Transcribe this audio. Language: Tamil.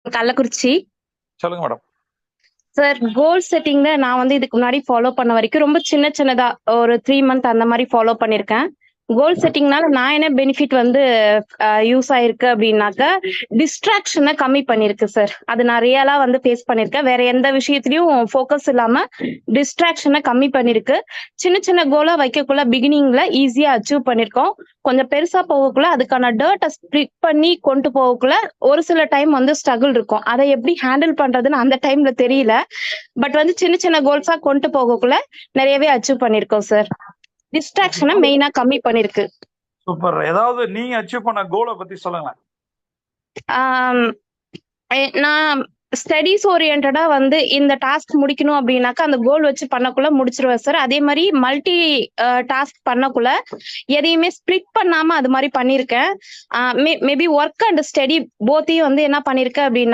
கள்ளக்குறிச்சி. சொல்லுங்க மேடம். சார் கோல் செட்டிங்ல நான் வந்து இதுக்கு முன்னாடி ஃபாலோ பண்ண வரைக்கும் ரொம்ப சின்ன சின்னதா ஒரு 3 மந்த் அந்த மாரி ஃபாலோ பண்ணியிருக்கேன். கோல் செட்டிங்னால நான் என்ன பெனிஃபிட் வந்து யூஸ் ஆயிருக்கு அப்டின்னாக்க, டிஸ்ட்ராக்ஷன கம்மி பண்ணியிருக்கு சார். அது நான் ரியலா வந்து ஃபேஸ் பண்ணியிருக்கேன். வேற எந்த விஷயத்திலயும் ஃபோக்கஸ் இல்லாம டிஸ்ட்ராக்ஷன கம்மி பண்ணியிருக்கு. சின்ன சின்ன கோலா வைக்கக்குள்ள பிகினிங்ல ஈஸியா அச்சீவ் பண்ணியிருக்கோம். கொஞ்சம் பெருசா போகக்குள்ள அதுக்கான டர்ட்ட ஸ்ப்ளிட் பண்ணி கொண்டு போகக்குள்ள ஒரு சில டைம் வந்து ஸ்ட்ரகிள் இருக்கும். அத எப்படி ஹேண்டில் பண்றதுன்னு அந்த டைம்ல தெரியல. பட் வந்து சின்ன சின்ன கோல்ஸா கொண்டு போகக்குள்ள நெறையவே அச்சீவ் பண்ணியிருக்கோம் சார். டிஸ்ட்ராக்ஷன மெயினா கம்மி பண்ணிருக்கு. சூப்பர். ஏதாவது நீங்க அச்சீவ் பண்ண கோல பத்தி சொல்லுங்களேன். ஆம், நான் ஸ்டடீஸ் ஓரியன்டடா வந்து இந்த டாஸ்க் முடிக்கணும் அப்படின்னாக்கா அந்த கோல் வச்சு பண்ணக்குள்ள முடிச்சிருவேன் சார். அதே மாரி மல்டி டாஸ்க் பண்ணக்குள்ள எதையுமே ஸ்ப்ளிட் பண்ணாம அது மாரி பண்ணியிருக்கேன். மேபி ஒர்க் அண்ட் ஸ்டடி போத்தையும் வந்து என்ன பண்ணியிருக்கேன் அப்படின்னா